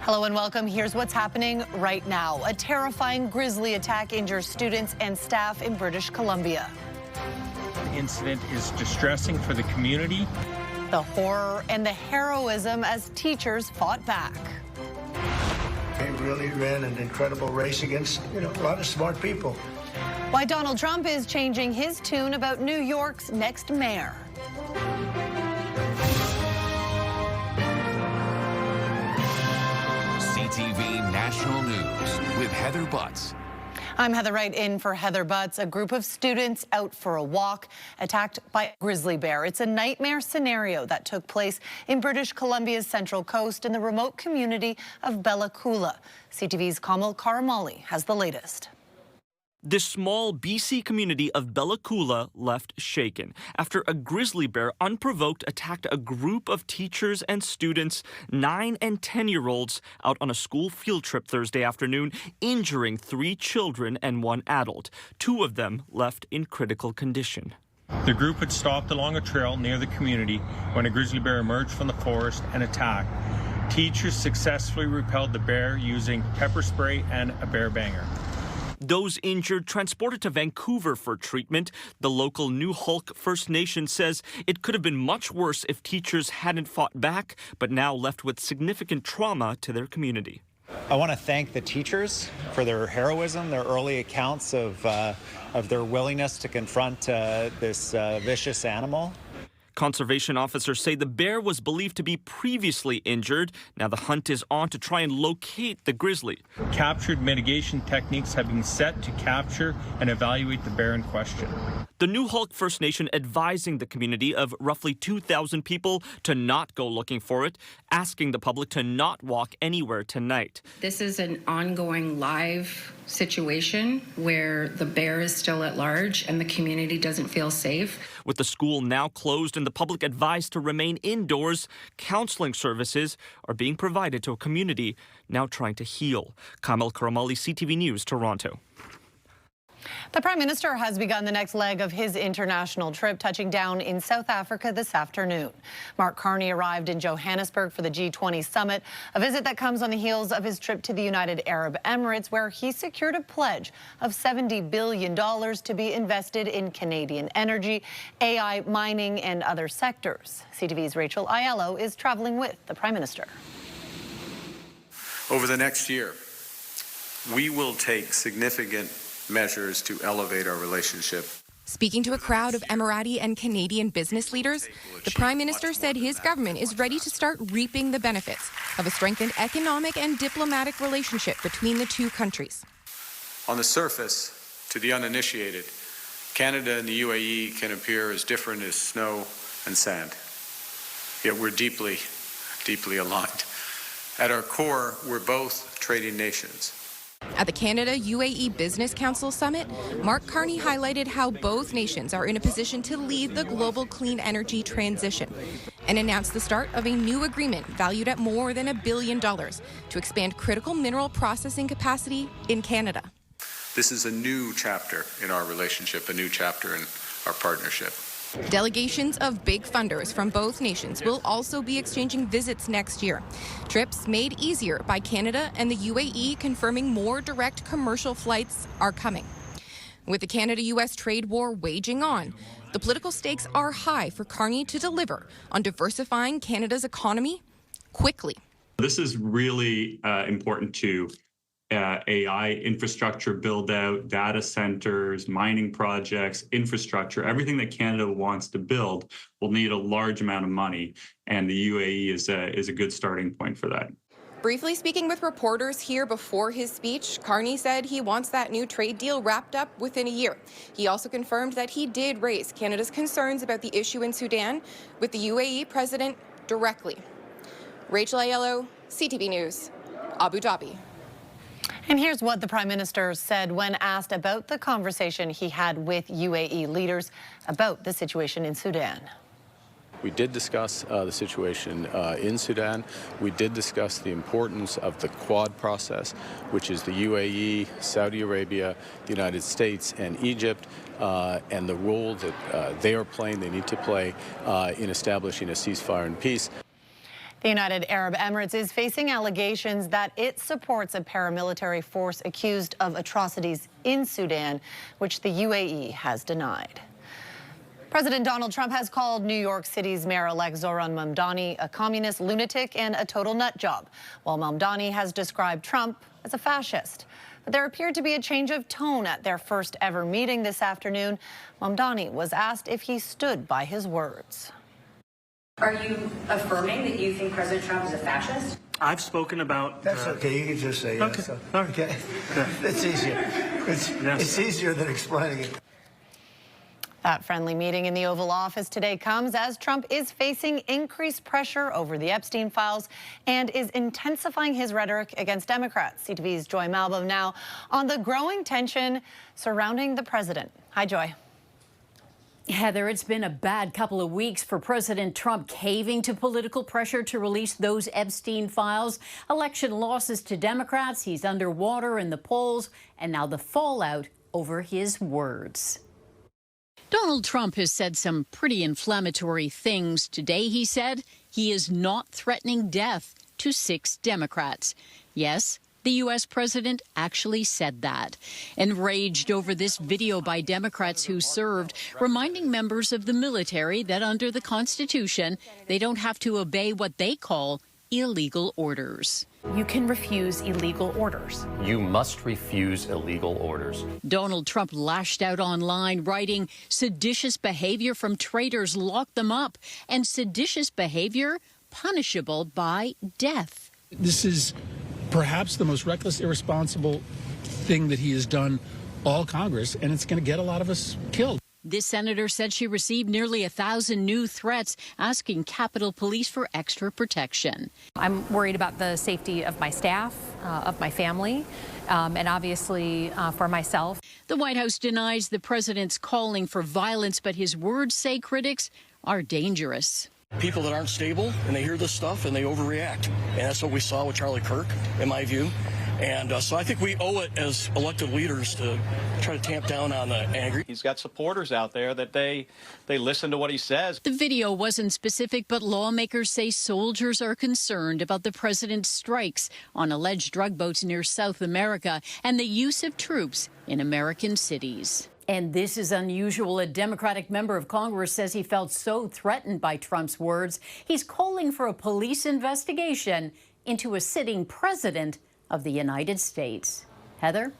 Hello and welcome. Here's what's happening right now. A terrifying Grizzly attack injures students and staff in British Columbia. The incident is distressing for the community. The horror and the heroism as teachers fought back. They really ran an incredible race against, a lot of smart people. Why Donald Trump is changing his tune about New York's next mayor. CTV National News with Heather Butts. I'm Heather Wright in for Heather Butts. A group of students out for a walk attacked by a grizzly bear. It's a nightmare scenario that took place in British Columbia's Central Coast in the remote community of Bella Coola. CTV's Kamal Karamali has the latest. This small BC community of Bella Coola left shaken after a grizzly bear unprovoked attacked a group of teachers and students, 9 and 10-year-olds, out on a school field trip Thursday afternoon, injuring 3 children and 1 adult. 2 of them left in critical condition. The group had stopped along a trail near the community when a grizzly bear emerged from the forest and attacked. Teachers successfully repelled the bear using pepper spray and a bear banger. Those injured transported to Vancouver for treatment. The local Nuxalk First Nation says it could have been much worse if teachers hadn't fought back, but now left with significant trauma to their community. I want to thank the teachers for their heroism, their early accounts of their willingness to confront this vicious animal. Conservation officers say the bear was believed to be previously injured. Now the hunt is on to try and locate the grizzly. Captured mitigation techniques have been set to capture and evaluate the bear in question. The Nuxalk First Nation advising the community of roughly 2,000 people to not go looking for it, asking the public to not walk anywhere tonight. This is an ongoing live situation where the bear is still at large and the community doesn't feel safe. With the school now closed and the public advised to remain indoors, counseling services are being provided to a community now trying to heal. Kamal Karamali, CTV News, Toronto. The Prime Minister has begun the next leg of his international trip, touching down in South Africa this afternoon. Mark Carney arrived in Johannesburg for the G20 summit, a visit that comes on the heels of his trip to the United Arab Emirates, where he secured a pledge of $70 billion to be invested in Canadian energy, AI, mining, and other sectors. CTV's Rachel Aiello is traveling with the Prime Minister. Over the next year, we will take significant measures to elevate our relationship. Speaking to a crowd of Emirati and Canadian business leaders, the Prime Minister said his government is ready to start reaping the benefits of a strengthened economic and diplomatic relationship between the two countries. On the surface, to the uninitiated, Canada and the UAE can appear as different as snow and sand. Yet we're deeply, deeply aligned. At our core, we're both trading nations. At the Canada-UAE Business Council Summit, Mark Carney highlighted how both nations are in a position to lead the global clean energy transition and announced the start of a new agreement valued at more than $1 billion to expand critical mineral processing capacity in Canada. This is a new chapter in our relationship, a new chapter in our partnership. Delegations of big funders from both nations will also be exchanging visits next year. Trips made easier by Canada and the UAE confirming more direct commercial flights are coming. With the Canada-US trade war waging on, the political stakes are high for Carney to deliver on diversifying Canada's economy quickly. This is really important to AI infrastructure build out, data centers, mining projects, infrastructure, everything that Canada wants to build will need a large amount of money, and the UAE is a good starting point for that. Briefly speaking with reporters here before his speech, Carney said he wants that new trade deal wrapped up within a year. He also confirmed that he did raise Canada's concerns about the issue in Sudan with the UAE president directly. Rachel Aiello, CTV News, Abu Dhabi. And here's what the Prime Minister said when asked about the conversation he had with UAE leaders about the situation in Sudan. We did discuss the situation in Sudan. We did discuss the importance of the Quad process, which is the UAE, Saudi Arabia, the United States, and Egypt, and the role that they are playing, they need to play in establishing a ceasefire and peace. The United Arab Emirates is facing allegations that it supports a paramilitary force accused of atrocities in Sudan, which the UAE has denied. President Donald Trump has called New York City's mayor-elect Zohran Mamdani a communist lunatic and a total nut job, while Mamdani has described Trump as a fascist. But there appeared to be a change of tone at their first ever meeting this afternoon. Mamdani was asked if he stood by his words. Are you affirming that you think President Trump is a fascist? I've spoken about... That's okay. You can just say yes. Okay. That's easier. It's easier than explaining it. That friendly meeting in the Oval Office today comes as Trump is facing increased pressure over the Epstein files and is intensifying his rhetoric against Democrats. CTV's Joy Malbum now on the growing tension surrounding the president. Hi, Joy. Heather, it's been a bad couple of weeks for President Trump caving to political pressure to release those Epstein files. Election losses to Democrats, he's underwater in the polls, and now the fallout over his words. Donald Trump has said some pretty inflammatory things. Today, he said he is not threatening death to 6 Democrats. Yes, the U.S. president actually said that. Enraged over this video by Democrats who served, reminding members of the military that under the Constitution, they don't have to obey what they call illegal orders. You can refuse illegal orders. You must refuse illegal orders. Donald Trump lashed out online, writing, seditious behavior from traitors lock them up, and seditious behavior punishable by death. This is perhaps the most reckless, irresponsible thing that he has done all Congress, and it's going to get a lot of us killed. This senator said she received nearly 1,000 new threats, asking Capitol Police for extra protection. I'm worried about the safety of my staff, of my family, and obviously for myself. The White House denies the president's calling for violence, but his words, say critics, are dangerous. People that aren't stable, and they hear this stuff, and they overreact. And that's what we saw with Charlie Kirk, in my view. And so I think we owe it as elected leaders to try to tamp down on the anger. He's got supporters out there that they listen to what he says. The video wasn't specific, but lawmakers say soldiers are concerned about the president's strikes on alleged drug boats near South America and the use of troops in American cities. And this is unusual. A Democratic member of Congress says he felt so threatened by Trump's words, he's calling for a police investigation into a sitting president of the United States. Heather?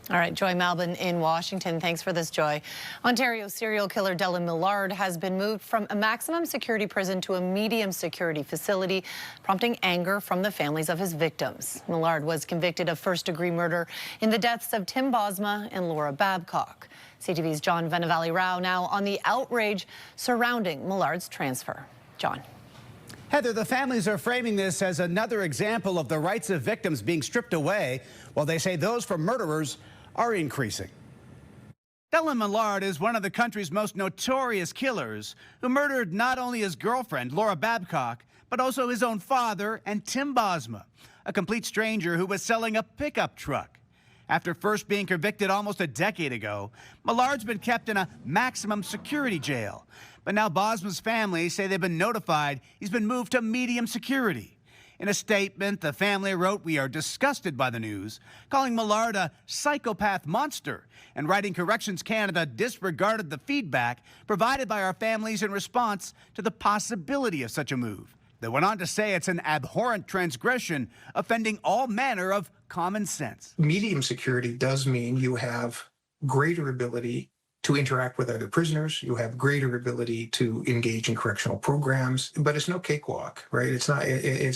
All right, Joy Malbon in Washington. Thanks for this, Joy. Ontario serial killer Della Millard has been moved from a maximum security prison to a medium security facility, prompting anger from the families of his victims. Millard was convicted of first-degree murder in the deaths of Tim Bosma and Laura Babcock. CTV's John Venevali-Rao now on the outrage surrounding Millard's transfer. John. Heather, the families are framing this as another example of the rights of victims being stripped away, while they say those for murderers are increasing. Della Millard is one of the country's most notorious killers, who murdered not only his girlfriend, Laura Babcock, but also his own father and Tim Bosma, a complete stranger who was selling a pickup truck. After first being convicted almost a decade ago, Millard's been kept in a maximum security jail. But now Bosma's family say they've been notified he's been moved to medium security. In a statement, the family wrote, "We are disgusted by the news," calling Millard a psychopath monster, and writing Corrections Canada disregarded the feedback provided by our families in response to the possibility of such a move. They went on to say it's an abhorrent transgression, offending all manner of common sense. Medium security does mean you have greater ability to interact with other prisoners, you have greater ability to engage in correctional programs, but it's no cakewalk, right? It's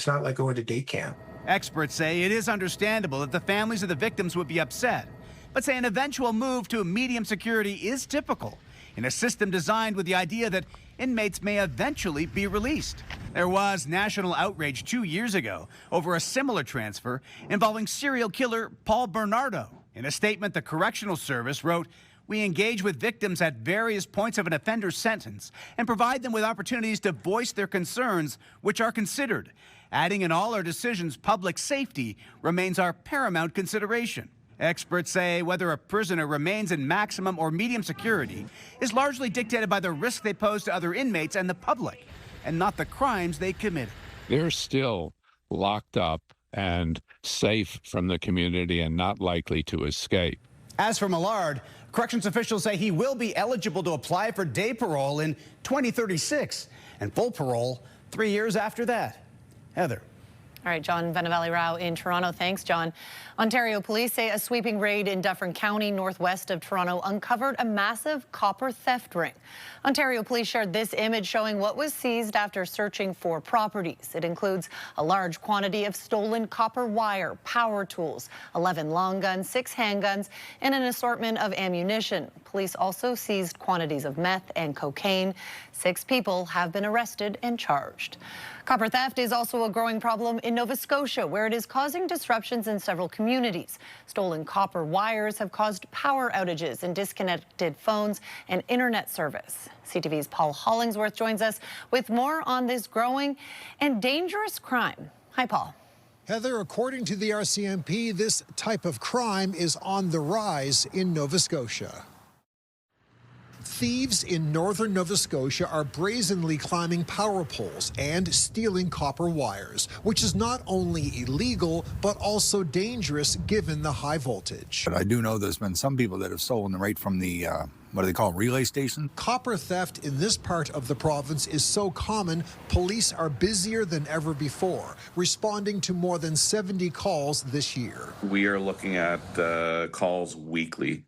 not like going to day camp. Experts say it is understandable that the families of the victims would be upset, but say an eventual move to medium security is typical in a system designed with the idea that inmates may eventually be released. There was national outrage 2 years ago over a similar transfer involving serial killer Paul Bernardo. In a statement, the Correctional Service wrote, "We engage with victims at various points of an offender's sentence and provide them with opportunities to voice their concerns, which are considered. Adding in all our decisions, public safety remains our paramount consideration." Experts say whether a prisoner remains in maximum or medium security is largely dictated by the risk they pose to other inmates and the public, and not the crimes they committed. They're still locked up and safe from the community and not likely to escape. As for Millard, corrections officials say he will be eligible to apply for day parole in 2036 and full parole 3 years after that. Heather. All right, John Venavalli-Rao in Toronto. Thanks, John. Ontario police say a sweeping raid in Dufferin County, northwest of Toronto, uncovered a massive copper theft ring. Ontario police shared this image showing what was seized after searching for properties. It includes a large quantity of stolen copper wire, power tools, 11 long guns, 6 handguns, and an assortment of ammunition. Police also seized quantities of meth and cocaine. 6 people have been arrested and charged. Copper theft is also a growing problem in Nova Scotia, where it is causing disruptions in several communities. Stolen copper wires have caused power outages and disconnected phones and internet service. CTV's Paul Hollingsworth joins us with more on this growing and dangerous crime. Hi, Paul. Heather, according to the RCMP, this type of crime is on the rise in Nova Scotia. Thieves in northern Nova Scotia are brazenly climbing power poles and stealing copper wires, which is not only illegal, but also dangerous given the high voltage. But I do know there's been some people that have stolen them right from the, what do they call them, relay station? Copper theft in this part of the province is so common, police are busier than ever before, responding to more than 70 calls this year. We are looking at calls weekly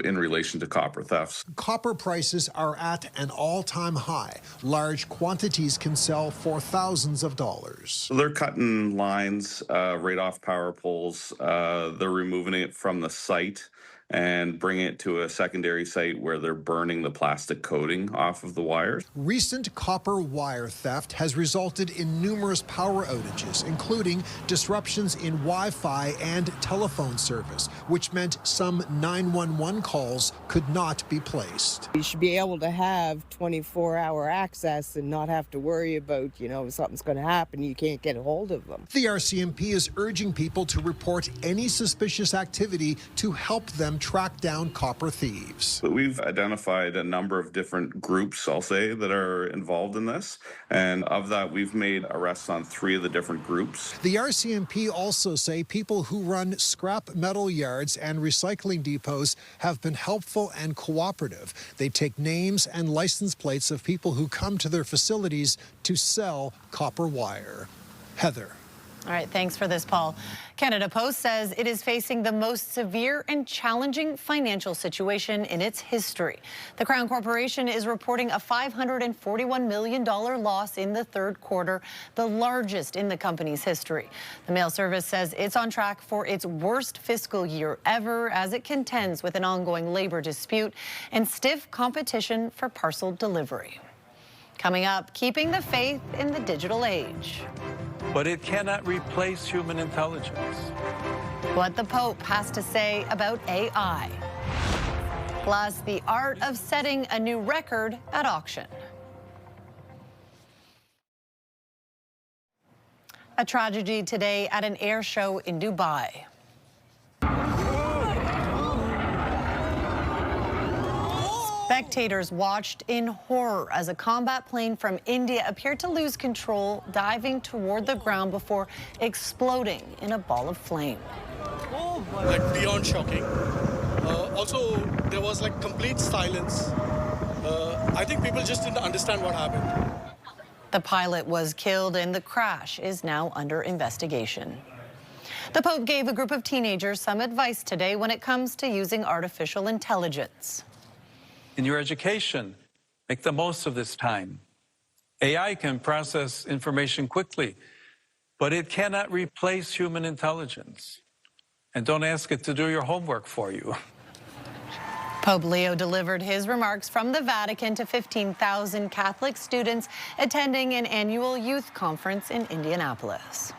in relation to copper thefts. Copper prices are at an all-time high. Large quantities can sell for thousands of dollars. So they're cutting lines right off power poles. They're removing it from the site and bringing it to a secondary site where they're burning the plastic coating off of the wires. Recent copper wire theft has resulted in numerous power outages, including disruptions in Wi-Fi and telephone service, which meant some 911 calls could not be placed. You should be able to have 24-hour access and not have to worry about, if something's going to happen, you can't get a hold of them. The RCMP is urging people to report any suspicious activity to help them track down copper thieves. We've identified a number of different groups, I'll say, that are involved in this. And of that, we've made arrests on 3 of the different groups. The RCMP also say people who run scrap metal yards and recycling depots have been helpful and cooperative. They take names and license plates of people who come to their facilities to sell copper wire. Heather. All right, thanks for this, Paul. Canada Post says it is facing the most severe and challenging financial situation in its history. The Crown Corporation is reporting a $541 million loss in the third quarter, the largest in the company's history. The mail service says it's on track for its worst fiscal year ever as it contends with an ongoing labor dispute and stiff competition for parcel delivery. Coming up, keeping the faith in the digital age. But it cannot replace human intelligence. What the Pope has to say about AI. Plus, the art of setting a new record at auction. A tragedy today at an air show in Dubai. Spectators watched in horror as a combat plane from India appeared to lose control, diving toward the ground before exploding in a ball of flame. Like beyond shocking. Also, there was like complete silence. I think people just didn't understand what happened. The pilot was killed and the crash is now under investigation. The Pope gave a group of teenagers some advice today when it comes to using artificial intelligence. In your education, make the most of this time. AI can process information quickly, but it cannot replace human intelligence. And don't ask it to do your homework for you. Pope Leo delivered his remarks from the Vatican to 15,000 Catholic students attending an annual youth conference in Indianapolis.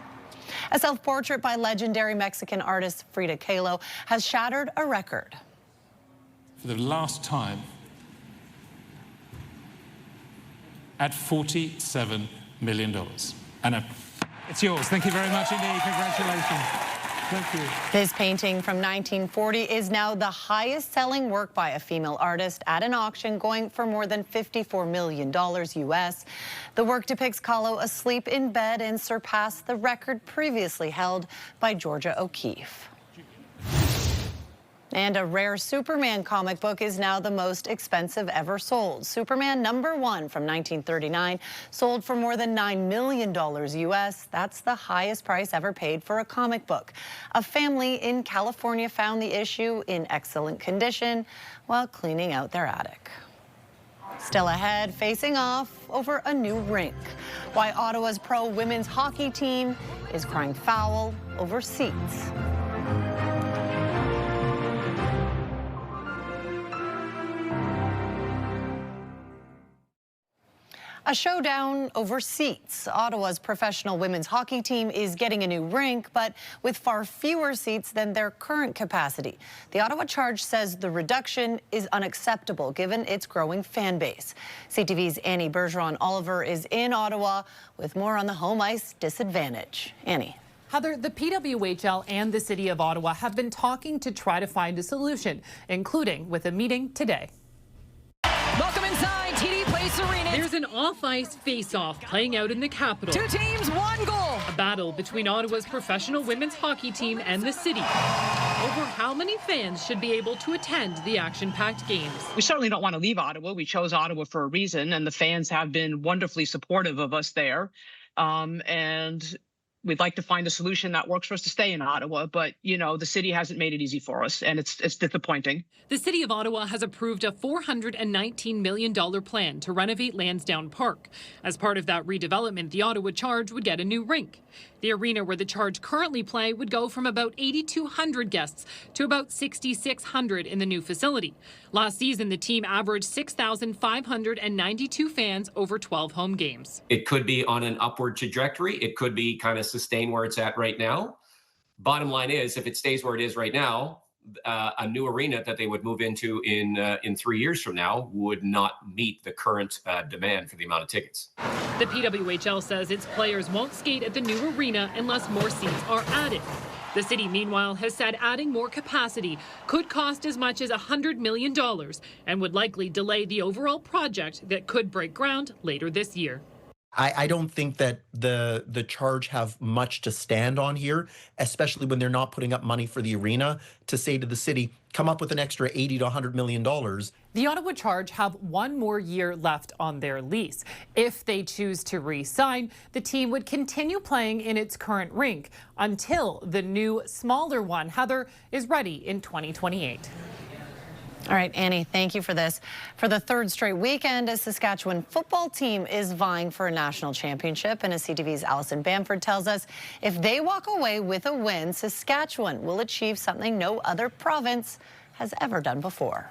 A self-portrait by legendary Mexican artist Frida Kahlo has shattered a record. For the last time, at $47 million. And it's yours. Thank you very much indeed. Congratulations. Thank you. This painting from 1940 is now the highest-selling work by a female artist at an auction, going for more than $54 million US. The work depicts Kahlo asleep in bed and surpassed the record previously held by Georgia O'Keeffe. And a rare Superman comic book is now the most expensive ever sold. Superman #1 from 1939 sold for more than $9 million US. That's the highest price ever paid for a comic book. A family in California found the issue in excellent condition while cleaning out their attic. Still ahead, facing off over a new rink. Why Ottawa's pro women's hockey team is crying foul over seats. A showdown over seats. Ottawa's professional women's hockey team is getting a new rink, but with far fewer seats than their current capacity. The Ottawa Charge says the reduction is unacceptable given its growing fan base. CTV's Annie Bergeron-Oliver is in Ottawa with more on the home ice disadvantage. Annie. Heather, the PWHL and the City of Ottawa have been talking to try to find a solution, including with a meeting today. Welcome inside TD Place Arena. There's an off-ice face-off playing out in the capital. 2 teams, 1 goal. A battle between Ottawa's professional women's hockey team and the city over how many fans should be able to attend the action-packed games. We certainly don't want to leave Ottawa. We chose Ottawa for a reason, and the fans have been wonderfully supportive of us there. And we'd like to find a solution that works for us to stay in Ottawa, but, you know, the city hasn't made it easy for us, and it's disappointing. The City of Ottawa has approved a $419 million plan to renovate Lansdowne Park. As part of that redevelopment, the Ottawa Charge would get a new rink. The arena where the Charge currently play would go from about 8,200 guests to about 6,600 in the new facility. Last season, the team averaged 6,592 fans over 12 home games. It could be on an upward trajectory. It could be kind of sustain where it's at right now. Bottom line is, if it stays where it is right now, a new arena that they would move into in 3 years from now would not meet the current demand for the amount of tickets. The PWHL says its players won't skate at the new arena unless more seats are added. The city, meanwhile, has said adding more capacity could cost as much as $100 million and would likely delay the overall project that could break ground later this year. I don't think that the Charge have much to stand on here, especially when they're not putting up money for the arena, to say to the city, come up with an extra $80 to $100 million. The Ottawa Charge have 1 more year left on their lease. If they choose to re-sign, the team would continue playing in its current rink until the new, smaller one, Heather, is ready in 2028. All right, Annie, thank you for this. For the 3rd straight weekend, a Saskatchewan football team is vying for a national championship. And as CTV's Allison Bamford tells us, if they walk away with a win, Saskatchewan will achieve something no other province has ever done before.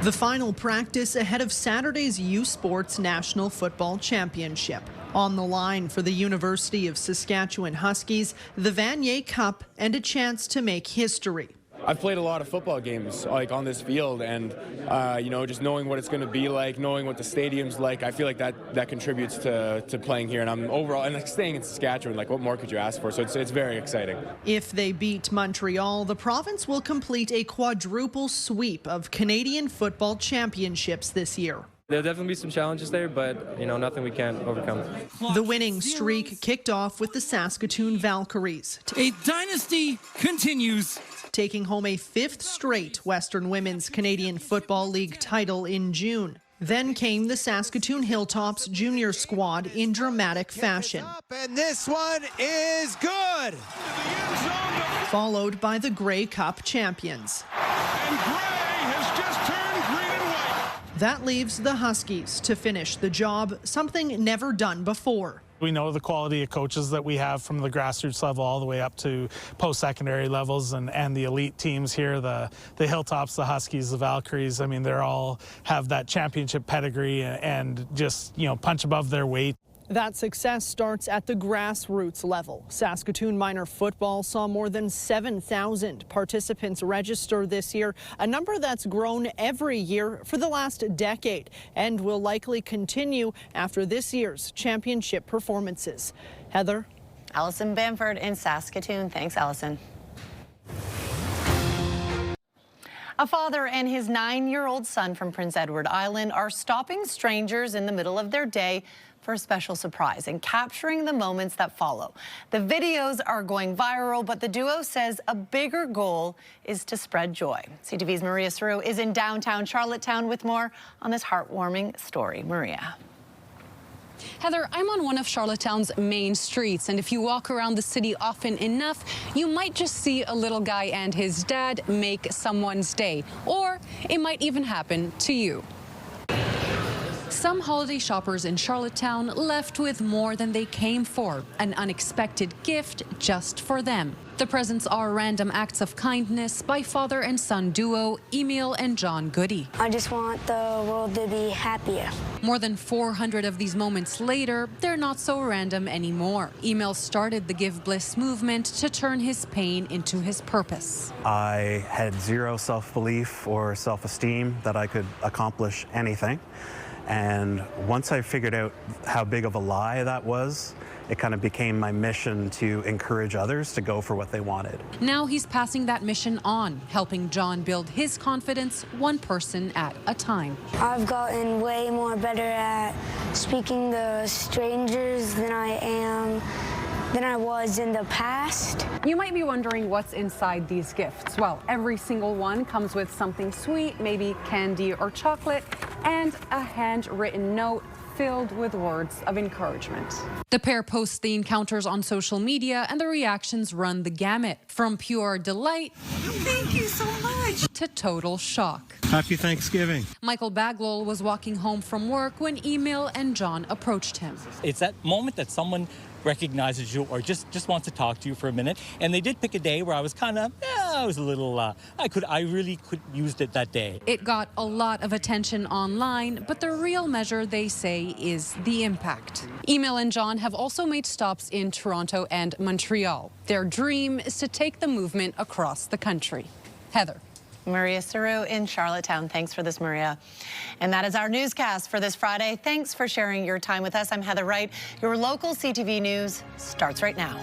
The final practice ahead of Saturday's U Sports National Football Championship. On the line for the University of Saskatchewan Huskies, the Vanier Cup and a chance to make history. I've played a lot of football games like on this field, and you know, just knowing what it's going to be like, knowing what the stadium's like, I feel like that contributes to playing here. And I'm overall, and like staying in Saskatchewan, like what more could you ask for? So it's very exciting. If they beat Montreal, the province will complete a quadruple sweep of Canadian football championships this year. There'll definitely be some challenges there, but, you know, nothing we can't overcome. The winning streak kicked off with the Saskatoon Valkyries. A dynasty continues. Taking home a 5th straight Western Women's Canadian Football League title in June. Then came the Saskatoon Hilltops junior squad in dramatic fashion. And this one is good. Followed by the Grey Cup champions. And Grey has just turned green and white. That leaves the Huskies to finish the job, something never done before. We know the quality of coaches that we have from the grassroots level all the way up to post-secondary levels and the elite teams here, the Hilltops, the Huskies, the Valkyries. I mean, they're all have that championship pedigree and just, you know, punch above their weight. That success starts at the grassroots level. Saskatoon minor football saw more than 7,000 participants register this year, a number that's grown every year for the last decade and will likely continue after this year's championship performances. Heather? Allison Bamford in Saskatoon. Thanks, Allison. A father and his 9-year-old son from Prince Edward Island are stopping strangers in the middle of their day for a special surprise and capturing the moments that follow. The videos are going viral, but the duo says a bigger goal is to spread joy. CTV's Maria Saru is in downtown Charlottetown with more on this heartwarming story. Maria. Heather, I'm on one of Charlottetown's main streets, and if you walk around the city often enough, you might just see a little guy and his dad make someone's day, or it might even happen to you. Some holiday shoppers in Charlottetown left with more than they came for, an unexpected gift just for them. The presents are random acts of kindness by father and son duo Emil and John Goody. I just want the world to be happier. More than 400 of these moments later, they're not so random anymore. Emil started the Give Bliss movement to turn his pain into his purpose. I had zero self-belief or self-esteem that I could accomplish anything. And once I figured out how big of a lie that was, it kind of became my mission to encourage others to go for what they wanted. Now he's passing that mission on, helping John build his confidence one person at a time. I've gotten way more better at speaking to strangers than I was in the past. You might be wondering what's inside these gifts. Well, every single one comes with something sweet, maybe candy or chocolate, and a handwritten note filled with words of encouragement. The pair posts the encounters on social media, and the reactions run the gamut, from pure delight Thank you so much to total shock. Happy Thanksgiving. Michael Baglol was walking home from work when Emil and John approached him. It's that moment that someone recognizes you or just wants to talk to you for a minute. And they did pick a day where I was kind of, I was a little, I really could use it that day. It got a lot of attention online, but the real measure, they say, is the impact. Emil and John have also made stops in Toronto and Montreal. Their dream is to take the movement across the country. Heather. Maria Saru in Charlottetown. Thanks for this, Maria. And that is our newscast for this Friday. Thanks for sharing your time with us. I'm Heather Wright. Your local CTV News starts right now.